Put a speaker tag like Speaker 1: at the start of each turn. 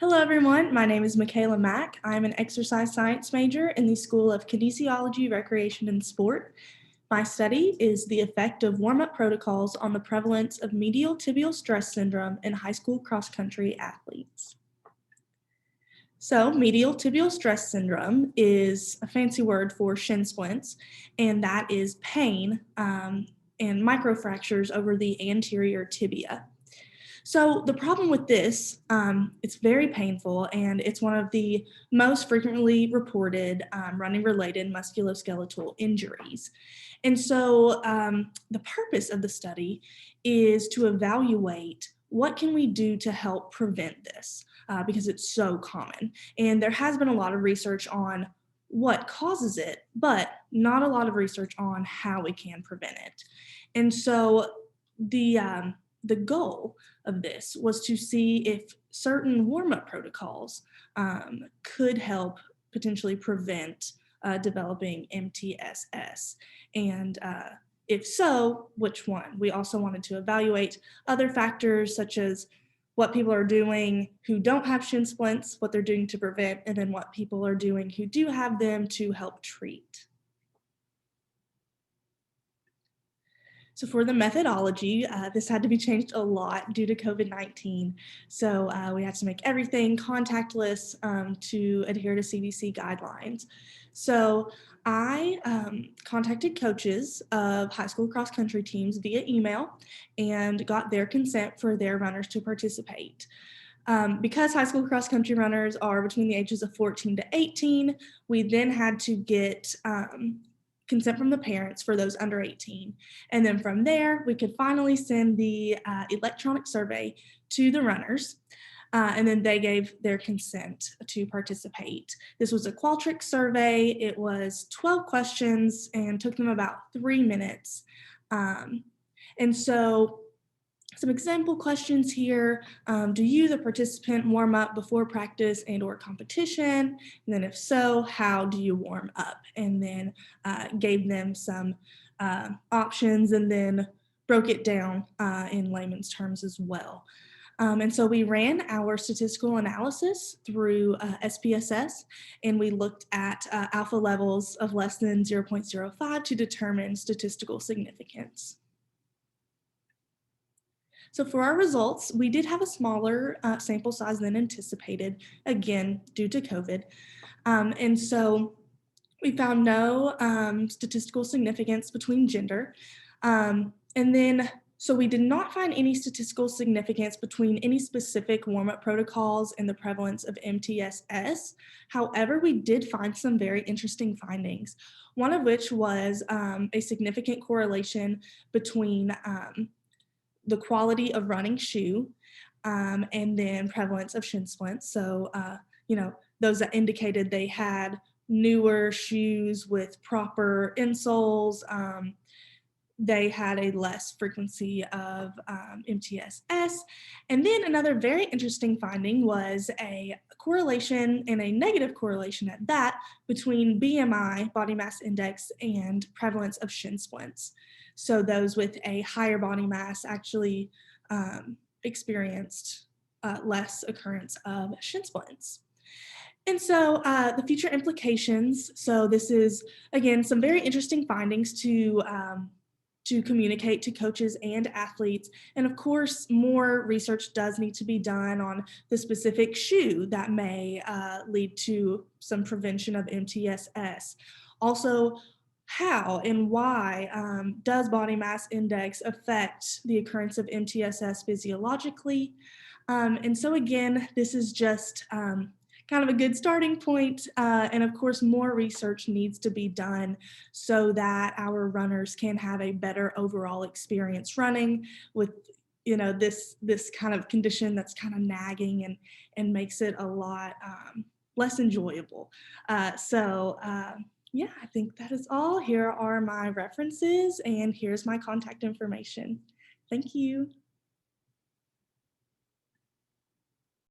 Speaker 1: Hello, everyone. My name is Michaela Mack. I'm an exercise science major in the School of Kinesiology, Recreation, and Sport. My study is the effect of warm-up protocols on the prevalence of medial tibial stress syndrome in high school cross-country athletes. So, medial tibial stress syndrome is a fancy word for shin splints, and that is pain and microfractures over the anterior tibia. So the problem with this, it's very painful, and it's one of the most frequently reported running-related musculoskeletal injuries. And so the purpose of the study is to evaluate what can we do to help prevent this because it's so common. And there has been a lot of research on what causes it, but not a lot of research on how we can prevent it. And so the goal of this was to see if certain warm-up protocols could help potentially prevent developing MTSS. And if so, which one? We also wanted to evaluate other factors such as what people are doing who don't have shin splints, what they're doing to prevent, and then what people are doing who do have them to help treat. So for the methodology, this had to be changed a lot due to COVID-19. So we had to make everything contactless to adhere to CDC guidelines. So I contacted coaches of high school cross country teams via email and got their consent for their runners to participate. Because high school cross country runners are between the ages of 14 to 18, we then had to get consent from the parents for those under 18. And then from there, we could finally send the electronic survey to the runners. And then they gave their consent to participate. This was a Qualtrics survey. It was 12 questions and took them about 3 minutes. And so some example questions here. Do you, the participant, warm up before practice and or competition? And then if so, how do you warm up? And then gave them some options and then broke it down in layman's terms as well. And so we ran our statistical analysis through SPSS, and we looked at alpha levels of less than 0.05 to determine statistical significance. So for our results, we did have a smaller sample size than anticipated, again, due to COVID. And so we found no statistical significance between gender. So we did not find any statistical significance between any specific warm-up protocols and the prevalence of MTSS. However, we did find some very interesting findings, one of which was a significant correlation between the quality of running shoe, and then prevalence of shin splints. So, those that indicated they had newer shoes with proper insoles, they had a less frequency of MTSS. And then another very interesting finding was a correlation, and a negative correlation at that, between BMI, body mass index, and prevalence of shin splints. So those with a higher body mass actually experienced less occurrence of shin splints. And so the future implications, so this is, again, some very interesting findings to communicate to coaches and athletes. And of course, more research does need to be done on the specific shoe that may lead to some prevention of MTSS. Also, how and why does body mass index affect the occurrence of MTSS physiologically? And so again, this is just kind of a good starting point. And of course, more research needs to be done so that our runners can have a better overall experience running with this kind of condition that's kind of nagging and makes it a lot less enjoyable. Yeah, I think that is all. Here are my references, and here's my contact information. Thank you.